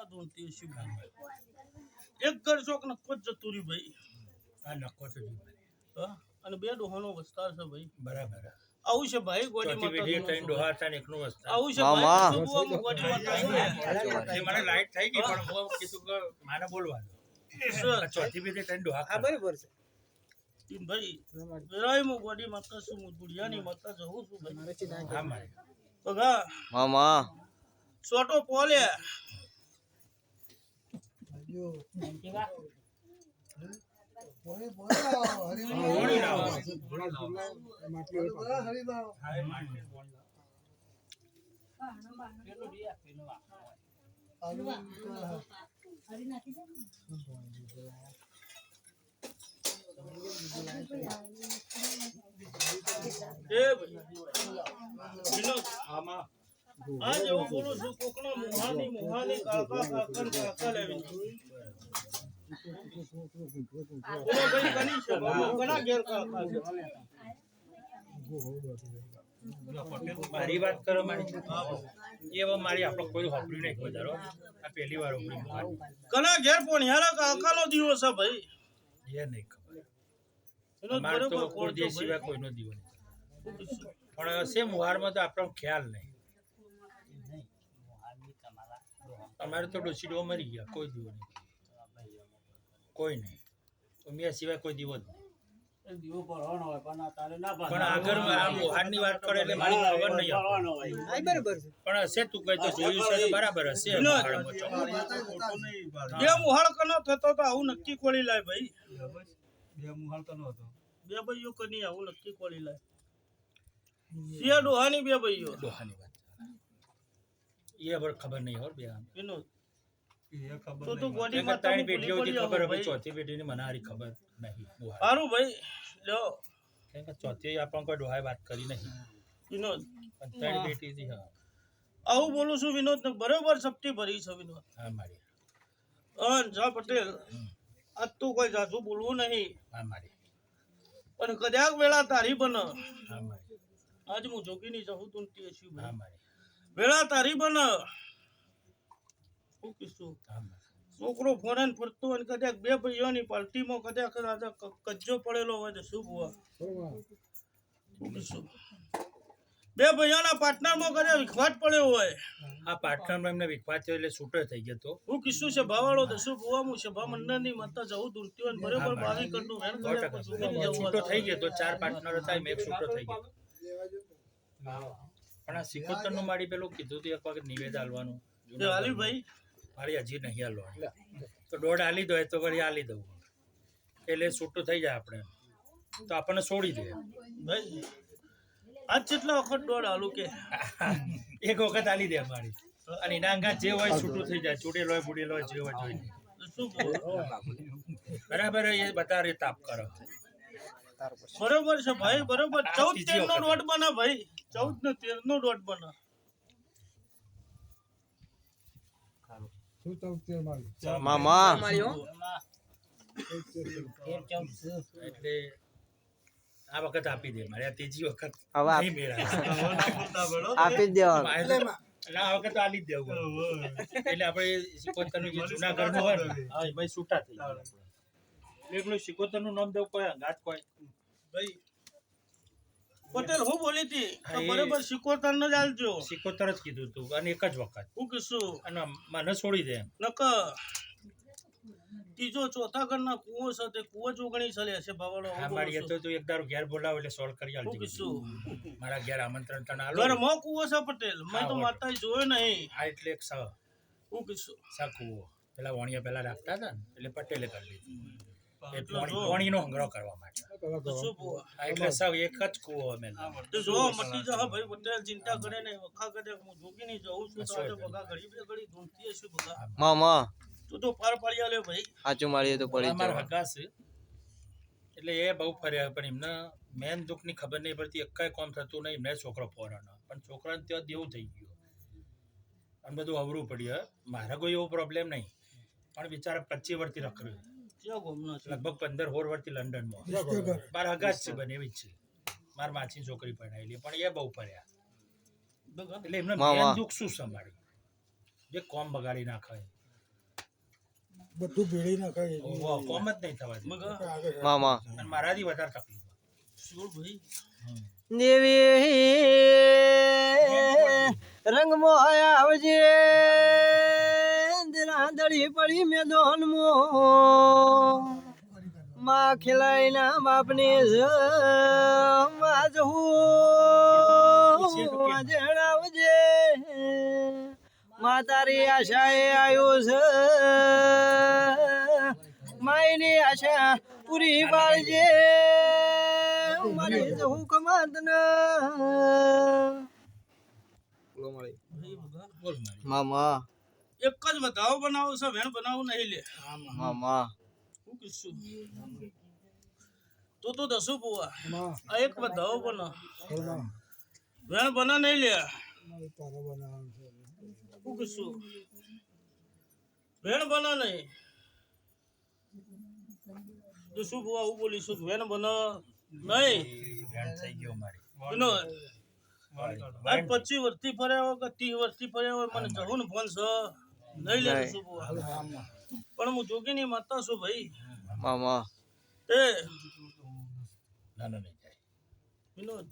ધૂનતી હશે એક ઘર ચોક નક્કો જ જતું રહ્યું ભાઈ આ નક્કો તો જી હા અને બે ડોહાનો વિસ્તાર છે ભાઈ બરાબર આવું છે ભાઈ ચોથી પેઢી ત્રણ ડોહા હતા ને એકનું વસ્તા આવું છે મામા. ભાઈ સુબુઆમાં ગોડી માતા એ મને લાઈટ થઈ ગઈ પણ હું કીધું કે માને બોલવાનું ચોથી પેઢી ત્રણ ડોહા હા બરાબર છે ભાઈ વેરાય મુ ગોડી માતા છું હું દુનિયાની માતા જઉં છું ભાઈ હા મારે બગા મામા છોટો પોલે કોણી લાવો એ ભાઈ વિનોદ આમાં આ જેવું બોલું છું કોકણા મુહાની કાકા કાકન કાકા લેવી બોલો ભાઈ કની છે બાબુ ઘણા ઘેર કાકા છે મારી વાત કરો મારી એ હવે મારી આપણે કોઈ હોપરી નહીં કોઈ દારો આ પહેલી વાર હોપરી ઘણા ઘેર પોણિયારા કાકાનો દિવસ છે ભાઈ એ નહીં ખબર વિનોદ અમારે તો બરોબર કોઈ દેશ સિવાય કોઈનો દીવો નહીં પણ સેમ મુહારમાં તો આપણો ખ્યાલ નહીં અમારે તો ડોસીડો મરી ગયા કોઈ દીવો નહીં કોઈ નહીં તો મેં સિવાય કોઈ દીવો જ નહીં પણ આગળ આ મુહારની વાત કરે એટલે મારી ખબર નહીં હા બરાબર છે પણ હશે તું કઈ તો જોયું છે તો બરાબર હશે મુહારમાં ચોક. બે મુહાળ કનો થતો તો આવું નક્કી કોળી લાય ભાઈ બે ભાઈઓ કની આવું નક્કી કોળી લાય સિયા ડોહાની બે ભાઈઓ ડોહાની વાત એ હવે ખબર નહીં હો બે વિનોદ તો તું ગોડી ત્રણ માતા પેઢીઓ હતી ખબર હવે ચોથી પેઢીની મને હારી ખબર નહીં મુહાર સારું ભાઈ લ્યો કેમ કે ચોથી આપણને કોઈ ડોહાએ વાત કરી નહીં વિનોદ પણ ત્રણ પેઢીથી હા આવું બોલું છું વિનોદ ને બરોબર સપટી ભરી છે વિનોદ હા મારી જા પટેલ આજ તું કોઈ જાજુ બોલવું નહીં હા મારી પણ કદાચ વેળા તારી બન હા મારી આજ હું જોગીની જહું તું છું હા મારી વેળા તારી બન શું કીધું હા મારી છોકરો ફોરેન ફરતો અને કદાચ બે ભાઈઓની પાર્ટીમાં કદાચ કજ્જો પડેલો હોય તો શું બોવા શું કીધું બે ભાઈઓના પાર્ટનરમાં કદાચ વિખવાટ પડ્યો હોય આ પાટણમાં એમને વિખવાદ થયો એટલે છૂટો થઈ ગયો તો હું કિસ્સું છે ભાવાળો તો શું બોવા હું સભા મંડળની માતા જવું દૂરતી હોય બરોબર હા, બાવી કરતું વેણ કરે પણ છોકરી જવું છૂટો થઈ ગયો તો ચાર પાર્ટનર હતા એમ એક છૂટો થઈ ગયો પણ આ સિકોતર નું મારી પેલું કીધું હતું એક વખત નિવેદ આલવાનું તે હાલી ભાઈ મારી હજી નહીં હાલવાનું તો દોઢ હાલી દો તો વળી હાલી દઉં એટલે છૂટું થઈ જાય આપણે તો આપણને છોડી દે ભાઈ આજ કેટલા વખત દોડ હાલું કે એક વખત હાલી દે મારી અને એના અંગા જે હોય છૂટું થઈ જાય ચૂડેલો હોય બુડેલો હોય જે હોય જોઈ લે. તો શું બોવા બરાબર એ બધા તાપ કરો બરોબર છે ભાઈ બરોબર 14-13 નો દોડ બના ભાઈ 14 ને 13 નો દોડ બના મામા એટલે આ વખત આપી દે મારે આ ત્રીજી વખત હવે નહીં મેળાય. આપી જ દેવાનું એટલે આ વખત તો આલી જ દેવું એટલે આપણે સિકોતરનું જે જૂનાગઢનું હોય ને હા એ ભાઈ છૂટા થઈ ગયા એટલે એકલું સિકોતરનું નામ દેવું કોઈ અંગાત કોઈ ભાઈ પટેલ હું બોલી હતી તો હા, એ- બરોબર સિકોતર ન જ આલજો સિકોતર જ કીધું તું અને એક જ વખત હું કીધું અને મને છોડી દે એમ નક ત્રીજો ચોથા ઘરના કુવો છે તે કુવો ચોગણી ચાલે છે ભાવાળો હા મારી એ તો તું એક દારૂ ઘેર બોલાવ એટલે સોલ્વ કરી હું આલજે કીધું મારા ઘેર આમંત્રણ તને આલો ઘરમાં કુવો છે પટેલ મેં તો હા, માતા જોયો નહીં આ એટલે એક હું કીધું કૂવો પેલા વણિયા પેલા રાખતા હતા ને એટલે પટેલે કરી લીધું એ એટલો જો. વણીનો સંગ્રહ કરવા માટે તો શું બોવા આ એટલે સૌ એક જ કૂવો અમે લાવ્યા. તો જો મટી જા ભાઈ પટેલ ચિંતા કરે ને વખા કરે હું જોગી નહીં જઉં છું તો આજે બગા ઘડી બે ઘડી ધૂમતી હશે બગા મામા તું તો પાર પાડી આલે ભાઈ સાચું મારીએ તો પડી અમારા જવાનું હગા છે એટલે એ બહુ ફર્યા પણ એમને મેન દુઃખની ખબર નહીં પડતી એકાય કોમ થતું નહીં એમને છોકરો પોરાનો પણ છોકરાને ત્યાં દેવું થઈ ગયું અને બધું અવરું પડ્યું મારા કોઈ એવો પ્રોબ્લેમ નહીં પણ બિચારા 25 વર્ષથી રખડ્યું ક્યાં ગોમનો છે લગભગ 15-16 વર્ષથી લંડનમાં મારા હગા જ છે બને એવી જ છે મારા માછીની છોકરી પરણાયેલી પણ એ બહુ ફર્યા બગા એટલે એમને મામા. મેન દુઃખ શું સંભાળ્યું જે કોમ બગાડી નાખે બધું ભેળી નખાય કોમ જ નહીં થવા દે. બગા મામા અને મારાથી વધારે તકલીફ શું ભાઈ દેવી રંગમાં આવજે રાંધળી પડી મેદાનમાં માં ખીલાઈના બાપની માં જવું જણાવજે માં તારી આશાએ આવ્યો છે માયની આશા પૂરી પાડજે મારી જવું કમાત ભાઈ બગા બોલ મારી મામા એક જ વધાવો બનાવો છે વેણ બનાવવું નહીં લે મામા હું કીધું તો દસું પુઆ આ એક વધાવો બના વેણ બના નહીં લે હું કીધું વેણ બના નહીં દસું પુઆ હું બોલીશું વેણ બના નહીં ગાંઠ થઈ ગયો મારી એનો આ 25 વર્ષથી ફર્યા હોય કે 30 વર્ષથી ફર્યા હોય મને જવું ને ફોન છે નહીં લે દસું પુઆ પણ હું જોગીની માતા છું ભાઈ મામા એ નાનો નહીં જાય વિનોદ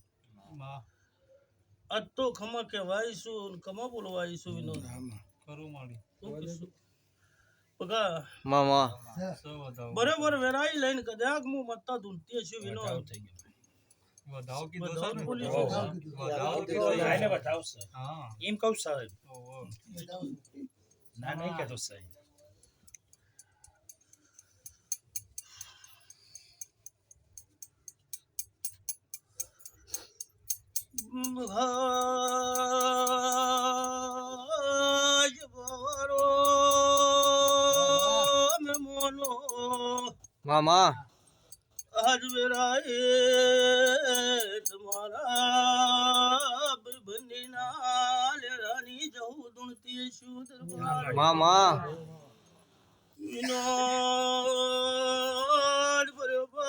આજ તો ખમા કહેવાઈશું ને ખમા બોલવાઈશું વિનોદ શું કીધું? બગા મામા બરોબર વેરાઈ લઈને કદાચ હું મત્તા ધૂંધતી હશે વિનોદ બતાવ થઈ ગયો બધાને બોલીશું. આને બતાવશે એમ કહું સાહેબ ના નહીં કહેતો સાહેબ ભાજ વારો મે મોનો મામા આજ વેરાએ તમારા બંધીના લેરાની જવું ધૂણતી શું દરબાર મામા વિનોદ બરોબર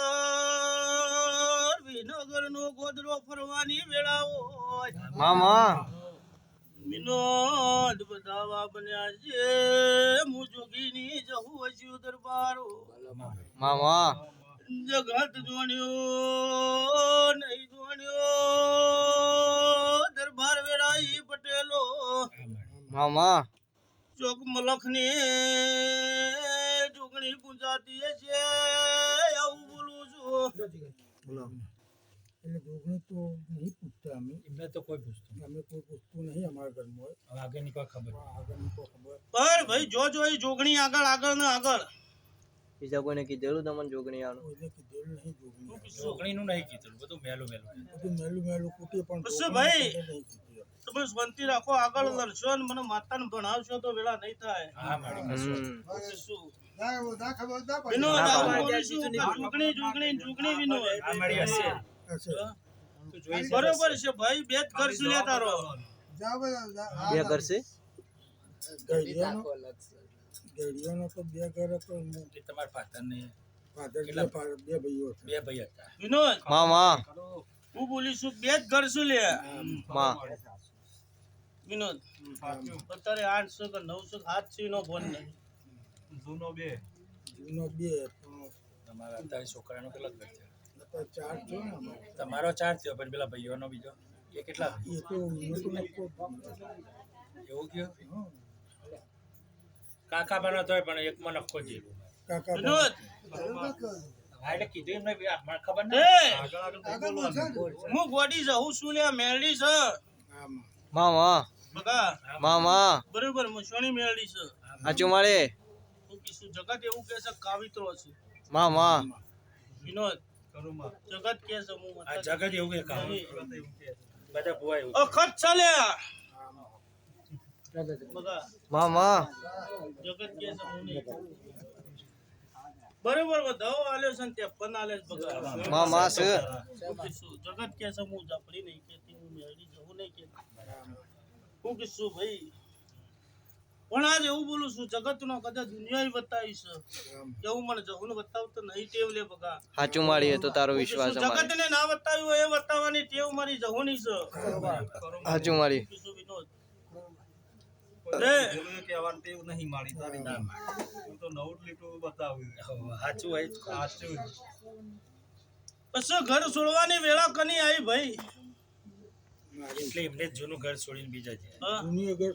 વિનગર નો ગોદરો ફરવાની વેળાઓ મામા વિનોદ બધાવા બન્યા છે હું જોગીની જહુ હસ્યું દરબારો મામા જગત જોણ્યો નહીં જોણ્યો દરબાર વેળાઈ પટેલો મામા ચોક મલખની જોગણી પૂંજાતી છે આવું બોલું છું એટલે જોગણી તો નહીં પૂછતા અમે એમને તો કોઈ પૂછતું અમે કોઈ પૂછતું નહીં અમારા ઘરમાં હવે આગળની કોઈ ખબર આગળની તો ખબર પણ ભાઈ જો એ જોગણી આગળ આગળ ને આગળ બીજા કોઈને કીધેલું તમને જોગણી આનું કોઈને કીધેલું નહીં જોગણી છોકરીનું નહીં કીધું બધું મેલું મેલું બધું મેલું મેલું કૂટે પણ બસ જોગણી ભાઈ. કોઈને નહીં કીધી. તમે શાંતિ રાખો આગળ લડશો ને મને માતાને ભણાવશો તો વેળા નહીં થાય હા મારી શું? ખબર વિનોદ આવું બોલીશું કે જોગણી જોગણી જોગણી વિનોદ આ મારી હશે હશે. તું જોઈ બરોબર છે ભાઈ બે જ ઘર શું લે તારો બે કરશે ગેડિયાનો તો બે ઘર હતો તમારા ફાધરને ફાધર બે ભાઈઓ હતા. બે ભાઈ હતા વિનોદ મામા હું બોલીશું બે જ ઘર શું લે માં વિનોદ અત્યારે 800 કે 900 800 નો ફોન નહીં જૂનો બે તમારા અત્યારે છોકરાનો કેટલો ખર્ચ છે અત્યારે ચાર છે ને અમારે. તમારો ચાર થયો પણ પેલા ભાઈઓનો બીજો એ કેટલા એ તો નક્કો એવું કયો કાકા બનો તોય પણ એકમાં નક્કો જ જેવું. કાકા વિનોદ હા એટલે કીધું એમને બી મને ખબર એ ના હું ગોડી જહું છું લે મેલડી છે આમાં મામા બગા મામા બરોબર મસોણી મેલડી છે હાચું મળે હું કીધું જગત એવું કે છે કાવિત્રો છે મામા વિનોદ જગત કે છે હું આ જગત એવું કે કામ બધા ભુવા એવું અખત ચાલે બગા મામા જગત કે છે હું નહીં બરોબર વધાવો આલ્યો છે ને 53 આલે છે બગા મામા છે હું કીધું જગત કે છે હું જાપડી નહીં કેતી હું મેલડી જહું નહીં કેતી હું કીધું ભાઈ પણ આજ એવું બોલું છું જગત નો કદાચ દુનિયા બતાવી છે એવું મને જહું ને બતાવતો નહીં ટેવ લે બગા હાચું માળીએ તો તારો વિશ્વાસ અમારે જગત ને ના બતાવ્યું હોય એ બતાવવાની ટેવ મારી જહોની છે હાચું માળી કીધું વિનોદ કહેવાનું તો એવું નહીં મારી તારી ના હું તો નવું જ લીટું બતાવ્યું સાચું હોય જ. સાચું પછી ઘર છોડવાની વેળા કની આવી ભાઈ એટલે એમને જ જૂનું ઘર છોડીને બીજા જાય. હા જૂની અગર